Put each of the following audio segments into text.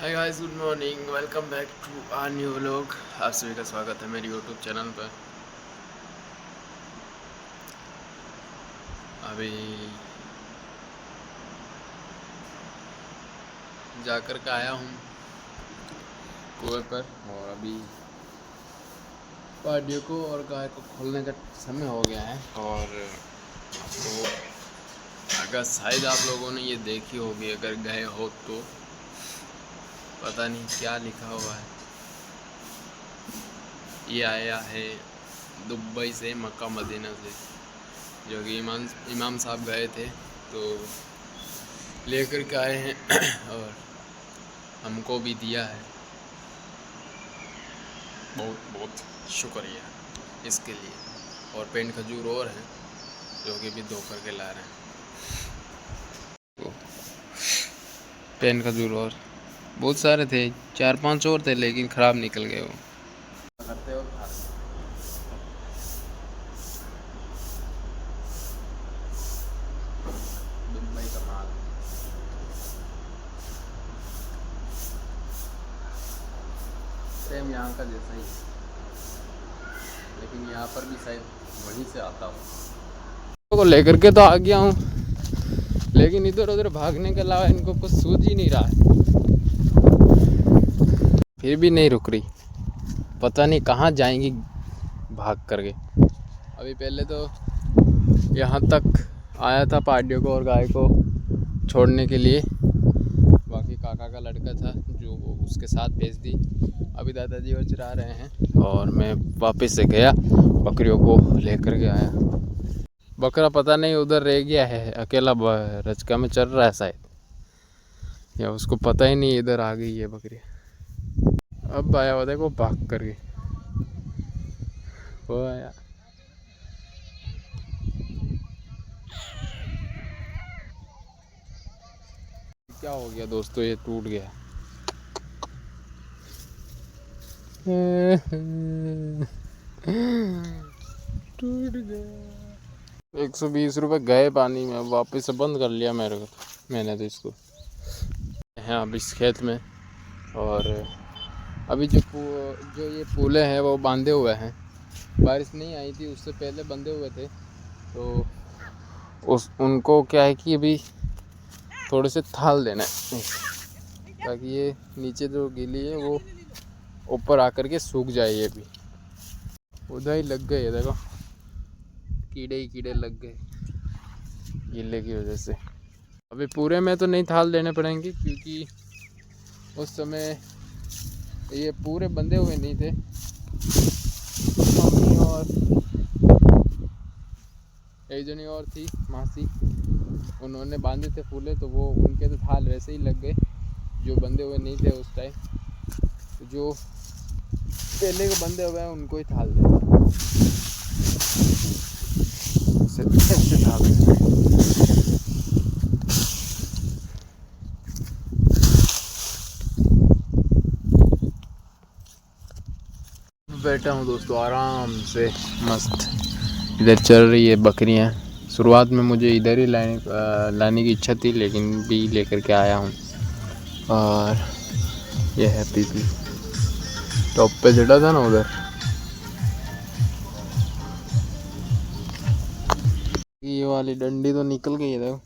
Hi guys, good morning. Welcome back to our new vlog. आप सभी का स्वागत है मेरे यूट्यूब चैनल पर। अभी जाकर के आया हूँ कुएं पर, और अभी पाडियों को और गाय को खोलने का समय हो गया है। और आपको अगर शायद आप लोगों ने ये देखी होगी, अगर गए हो तो पता नहीं क्या लिखा हुआ है। ये आया है दुबई से, मक्का मदीना से, जो कि इमाम साहब गए थे तो लेकर के आए हैं और हमको भी दिया है। बहुत बहुत शुक्रिया इसके लिए। और पेंट खजूर और हैं जो कि भी धो करके ला रहे हैं। तो पेन खजूर और बहुत सारे थे, 4-5 और थे, लेकिन ख़राब निकल गए वो। करते हो खा दुबई का माल, सेम यहाँ का जैसा ही, लेकिन यहाँ पर भी शायद वहीं से आता हो। को लेकर के तो आ गया हूँ, लेकिन इधर उधर भागने के अलावा इनको कुछ सूझ ही नहीं रहा है। फिर भी नहीं रुक रही, पता नहीं कहाँ जाएंगी भाग करके। अभी पहले तो यहाँ तक आया था पार्टियों को और गाय को छोड़ने के लिए, बाकी काका का लड़का था जो वो उसके साथ भेज दी। अभी दादाजी और चरा रहे हैं और मैं वापस से गया, बकरियों को लेकर के आया। बकरा पता नहीं उधर रह गया है, अकेला रचका में चल रहा है शायद, या उसको पता ही नहीं इधर आ गई है बकरी। अब आया हुआ देखो भाग करके, वो आया। क्या हो गया दोस्तों, ये टूट गया। टूट गया। 120 रुपये गए पानी में, वापस से बंद कर लिया मैंने तो इसको। हाँ, अब इस खेत में, और अभी जो ये पुले हैं वो बांधे हुए हैं। बारिश नहीं आई थी, उससे पहले बंधे हुए थे, तो उनको क्या है कि अभी थोड़े से थाल देना है, ताकि ये नीचे जो गीली है वो ऊपर आकर के सूख जाए। ये भी उधर ही लग गए, देखो कीड़े ही कीड़े लग गए गीले की वजह से। अभी पूरे में तो नहीं थाल देने पड़ेंगे, क्योंकि उस समय ये पूरे बंधे हुए नहीं थे। मम्मी और एक जनी और थी मासी, उन्होंने बांधे थे फूले, तो वो उनके तो थाल वैसे ही लग गए, जो बंधे हुए नहीं थे उस टाइम। तो जो पहले के बंधे हुए हैं उनको ही थाल दे, ऐसे थाल बैठा हूँ दोस्तों आराम से, मस्त। इधर चल रही है बकरियाँ। शुरुआत में मुझे इधर ही लाने की इच्छा थी, लेकिन भी लेकर के आया हूँ। और यह है पीपी, टॉप पे चढ़ा था ना उधर। ये वाली डंडी तो निकल गई है देखो,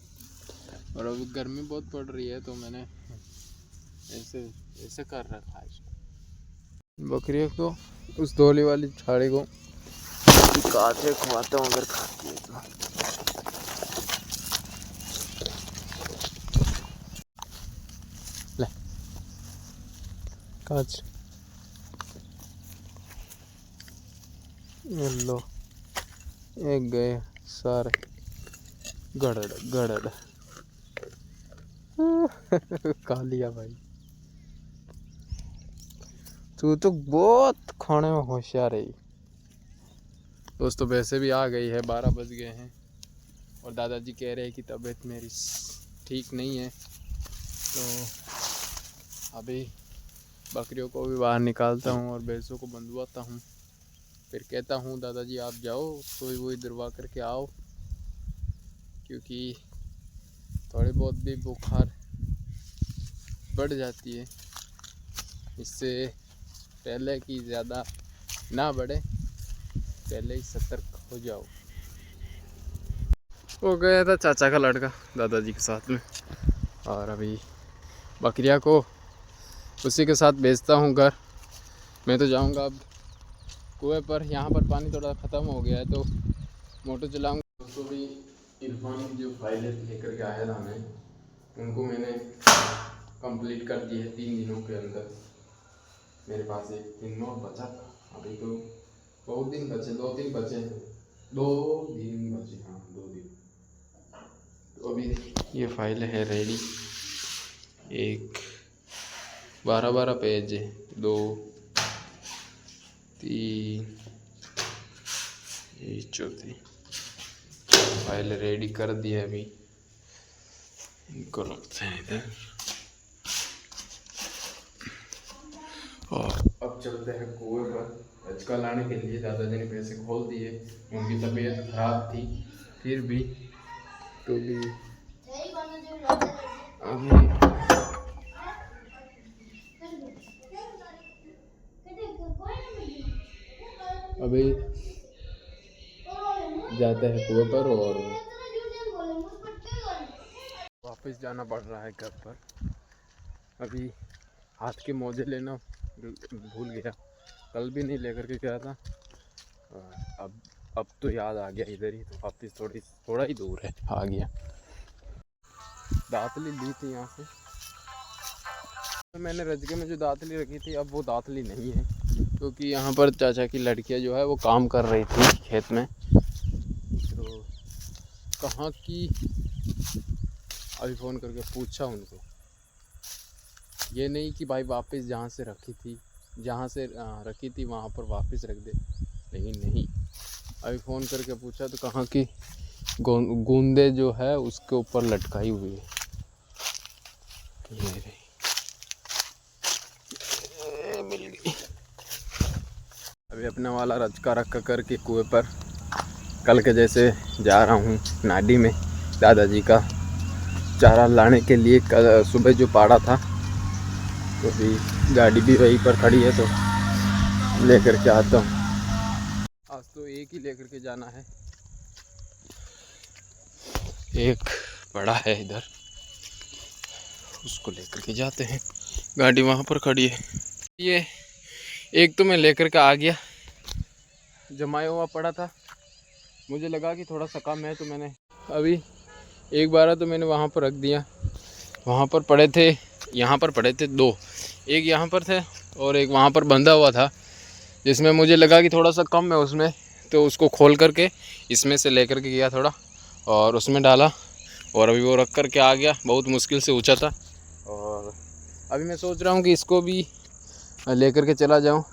और अभी गर्मी बहुत पड़ रही है, तो मैंने ऐसे ऐसे कर रखा है इसको। बकरियों को, उस धोली वाली छाड़ी को काटे खुआता हूँ अगर खाती है तो। ले काच, लो एक गए सारे, गड़ड़ गड़ड़ खा लिया भाई। तू तो बहुत खाने में होशियार है दोस्तों। वैसे भी आ गई है, 12 बज गए हैं, और दादाजी कह रहे हैं कि तबीयत मेरी ठीक नहीं है, तो अभी बकरियों को भी बाहर निकालता हूँ और भैंसों को बंधवाता हूँ। फिर कहता हूँ दादाजी आप जाओ, सोई वोई दिलवा करके आओ, क्योंकि थोड़ी बहुत भी बुखार बढ़ जाती है इससे पहले कि ज़्यादा ना बढ़े, पहले ही सतर्क हो जाओ। वो गया था चाचा का लड़का दादाजी के साथ में, और अभी बकरिया को उसी के साथ भेजता हूँ घर। मैं तो जाऊँगा अब कुएं पर। यहाँ पर पानी थोड़ा ख़त्म हो गया है तो मोटर चलाऊँगा। तो भी इरफान की जो फाइलें लेकर के आया था मैं, उनको मैंने कंप्लीट कर दी है 3 दिनों के अंदर। मेरे पास एक दिन और बचा था, अभी तो बहुत दिन बचे, 2-3 बचे हैं, 2 दिन बचे, हाँ 2 दिन। तो अभी ये फाइल है रेडी। एक 12-12 पेज है, 2 3 ये चौथी फाइल रेडी कर दी है। अभी इनको रखते हैं इधर और अब चलते हैं कुएं पर रजका लाने के लिए। दादाजी ने पैसे खोल दिए, उनकी तबीयत खराब थी फिर भी, तो भी अभी जाते हैं कुएं पर और वापस जाना पड़ रहा है घर पर। अभी हाथ के मोजे लेना भूल गया, कल भी नहीं लेकर के गया था। अब तो याद आ गया इधर ही, तो वापस थोड़ा ही दूर है, आ गया। दातली ली थी यहाँ से, तो मैंने रजके में जो दातली रखी थी अब वो दातली नहीं है, क्योंकि यहाँ पर चाचा की लड़कियाँ जो है वो काम कर रही थी खेत में। तो कहाँ की, अभी फ़ोन करके पूछा उनको, ये नहीं कि भाई वापस जहाँ से रखी थी वहाँ पर वापस रख दे, लेकिन नहीं। अभी फ़ोन करके पूछा तो कहाँ की गूंदे जो है उसके ऊपर लटकाई हुई है। ये मिल गई। अभी अपना वाला रजका रख करके कुएं पर कल के जैसे जा रहा हूँ नाडी में दादाजी का चारा लाने के लिए। कल सुबह जो पाड़ा था, तो अभी गाड़ी भी वहीं पर खड़ी है, तो लेकर के आता हूँ। आज तो एक ही लेकर के जाना है, एक बड़ा है इधर, उसको लेकर के जाते हैं। गाड़ी वहाँ पर खड़ी है। ये एक तो मैं लेकर के आ गया, जमाया हुआ पड़ा था, मुझे लगा कि थोड़ा सा कम है, तो मैंने अभी एक बार तो मैंने वहाँ पर रख दिया। वहाँ पर पड़े थे, यहाँ पर पड़े थे 2, एक यहाँ पर थे और एक वहाँ पर बंधा हुआ था, जिसमें मुझे लगा कि थोड़ा सा कम है उसमें, तो उसको खोल करके इसमें से लेकर के गया थोड़ा और उसमें डाला, और अभी वो रख कर के आ गया। बहुत मुश्किल से ऊंचा था, और अभी मैं सोच रहा हूँ कि इसको भी लेकर के चला जाऊँ।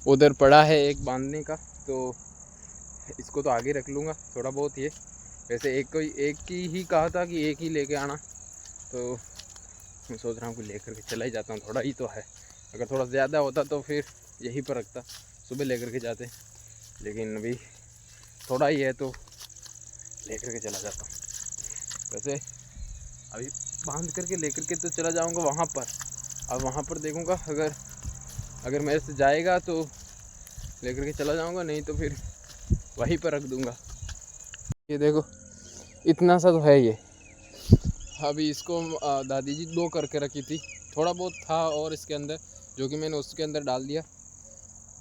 उधर पड़ा है एक बांधने का, तो इसको तो आगे रख लूँगा थोड़ा बहुत। ये वैसे एक की ही कहा था कि एक ही लेके आना, तो मैं सोच रहा हूँ कि लेकर के चला ही जाता हूँ। थोड़ा ही तो है, अगर थोड़ा ज़्यादा होता तो फिर यहीं पर रखता, सुबह लेकर के जाते, लेकिन अभी थोड़ा ही है तो लेकर के चला जाता हूँ। वैसे अभी बांध करके लेकर के तो चला जाऊँगा वहाँ पर, अब वहाँ पर देखूँगा, अगर मेरे से जाएगा तो लेकर के चला जाऊँगा, नहीं तो फिर वहीं पर रख दूँगा। ये देखो इतना सा तो है ये। अभी इसको दादी जी 2 करके रखी थी, थोड़ा बहुत था और इसके अंदर, जो कि मैंने उसके अंदर डाल दिया,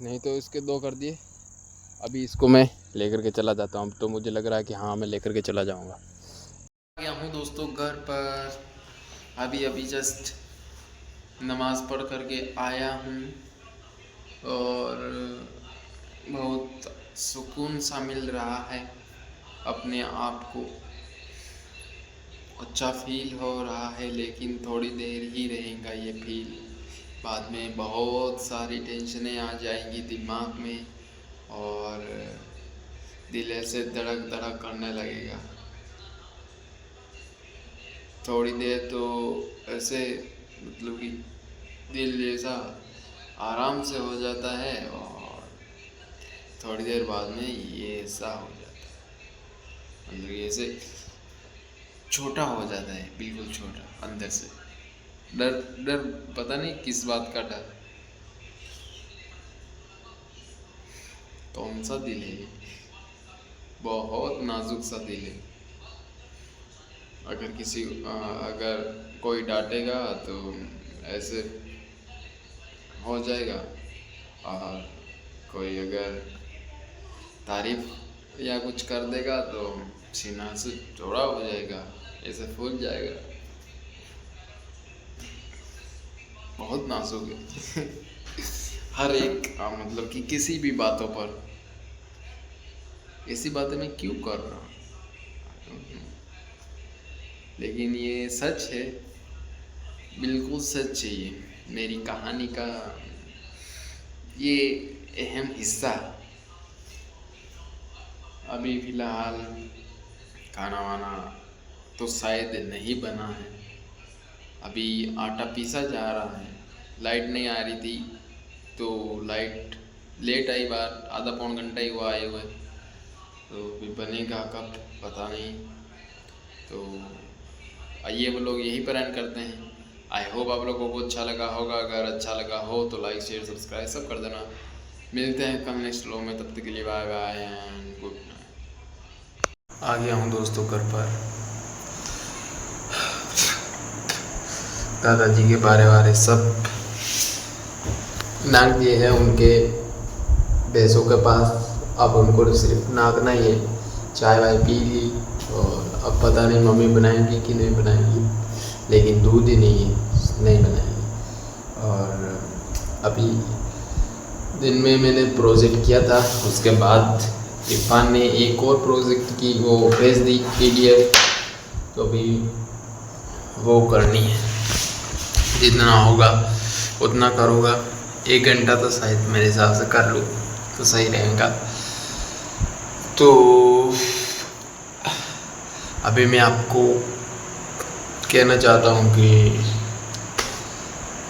नहीं तो इसके 2 कर दिए। अभी इसको मैं लेकर के चला जाता हूँ, तो मुझे लग रहा है कि हाँ मैं लेकर के चला जाऊँगा। आ गया हूँ दोस्तों घर पर, अभी जस्ट नमाज़ पढ़ करके आया हूँ और बहुत सुकून सा मिल रहा है, अपने आप को अच्छा फील हो रहा है। लेकिन थोड़ी देर ही रहेगा ये फील, बाद में बहुत सारी टेंशनें आ जाएंगी दिमाग में और दिल ऐसे धड़क धड़क करने लगेगा। थोड़ी देर तो ऐसे मतलब कि दिल जैसा आराम से हो जाता है, और थोड़ी देर बाद में ये ऐसा हो जाता है, मतलब ये ऐसे छोटा हो जाता है, बिल्कुल छोटा अंदर से। डर डर पता नहीं किस बात का डर, कौन सा दिल है ये? बहुत नाजुक सा दिल है। अगर कोई डांटेगा तो ऐसे हो जाएगा, और कोई अगर तारीफ या कुछ कर देगा तो सीना से चौड़ा हो जाएगा, ऐसे फूल जाएगा। बहुत नाजुक है। हर एक मतलब कि किसी भी बातों पर ऐसी बातें मैं क्यों कर रहा हूँ, लेकिन ये सच है, बिल्कुल सच है। ये मेरी कहानी का ये अहम हिस्सा। अभी फ़िलहाल खाना वाना तो शायद नहीं बना है, अभी आटा पीसा जा रहा है। लाइट नहीं आ रही थी तो लाइट लेट आई, बार आधा पौन घंटा ही हुआ आए हुए, तो भी बनेगा कब पता नहीं। तो आइए वो लोग यही पर एंड करते हैं। आई होप आप लोगों को अच्छा लगा होगा। अगर अच्छा लगा हो तो लाइक शेयर सब्सक्राइब सब कर देना। मिलते हैं कल नेक्स्ट व्लॉग में, तब तक के लिए bye bye and good night. आ गया हूँ दोस्तों घर पर। दादाजी के बारे सब नाक दिए हैं उनके भैंसों के पास। अब उनको सिर्फ नाकना ही है। चाय वाय पी ली और अब पता नहीं मम्मी बनाएंगी कि नहीं बनाएंगी, लेकिन दूध ही नहीं बनाएंगी। और अभी दिन में मैंने प्रोजेक्ट किया था, उसके बाद इरफान ने एक और प्रोजेक्ट की वो भेज दी PDF, तो अभी वो करनी है। जितना होगा उतना करूँगा। 1 घंटा तो शायद मेरे हिसाब से कर लूँ तो सही रहेगा। तो अभी मैं आपको कहना चाहता हूँ कि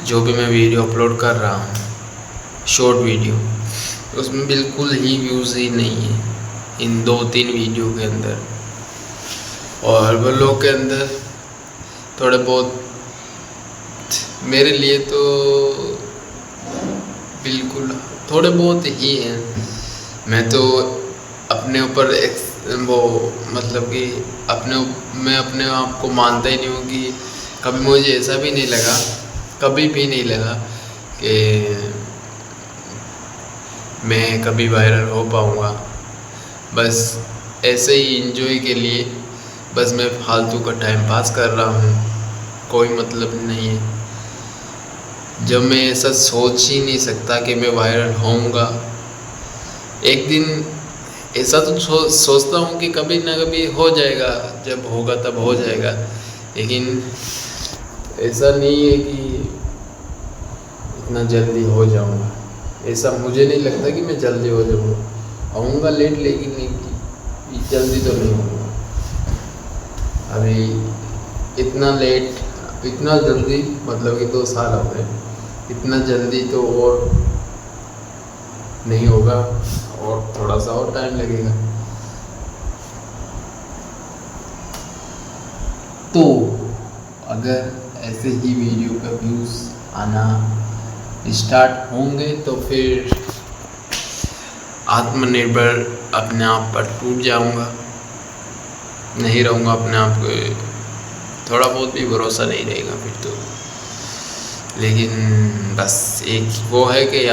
जो भी मैं वीडियो अपलोड कर रहा हूँ, शॉर्ट वीडियो, उसमें बिल्कुल ही व्यूज़ ही नहीं है इन 2-3 वीडियो के अंदर, और व्लॉग के अंदर थोड़े बहुत मेरे लिए तो बिल्कुल थोड़े बहुत ही हैं। मैं तो अपने ऊपर वो मतलब कि मैं अपने आप को मानता ही नहीं हूँ कि कभी मुझे ऐसा भी नहीं लगा, कभी भी नहीं लगा कि मैं कभी वायरल हो पाऊँगा। बस ऐसे ही एंजॉय के लिए बस मैं फालतू का टाइम पास कर रहा हूँ, कोई मतलब नहीं है। जब मैं ऐसा सोच ही नहीं सकता कि मैं वायरल होऊंगा। एक दिन ऐसा तो सोचता हूँ कि कभी ना कभी हो जाएगा, जब होगा तब हो जाएगा, लेकिन ऐसा नहीं है कि इतना जल्दी हो जाऊंगा। ऐसा मुझे नहीं लगता कि मैं जल्दी हो जाऊंगा। आऊँगा लेट, लेकिन नहीं जल्दी तो नहीं होऊंगा। अभी इतना लेट, इतना जल्दी मतलब कि 2 साल हो गए, इतना जल्दी तो और नहीं होगा, और थोड़ा सा और टाइम लगेगा। तो अगर ऐसे ही वीडियो का व्यूज़ आना स्टार्ट होंगे तो फिर आत्मनिर्भर अपने आप पर टूट जाऊंगा, नहीं रहूँगा अपने आप को, थोड़ा बहुत भी भरोसा नहीं रहेगा फिर तो। लेकिन बस एक वो है कि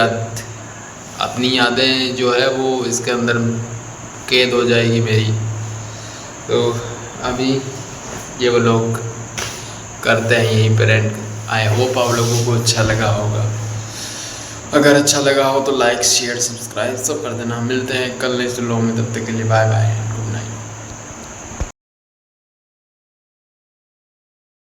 अपनी यादें जो है वो इसके अंदर कैद हो जाएगी मेरी। तो अभी ये वो लोग करते हैं यहीं पर एंड। आई होप आप लोगों को अच्छा लगा होगा। अगर अच्छा लगा हो तो लाइक शेयर सब्सक्राइब सब कर देना। मिलते हैं कल नेक्स्ट व्लॉग में, तब तक के लिए बाय बाय।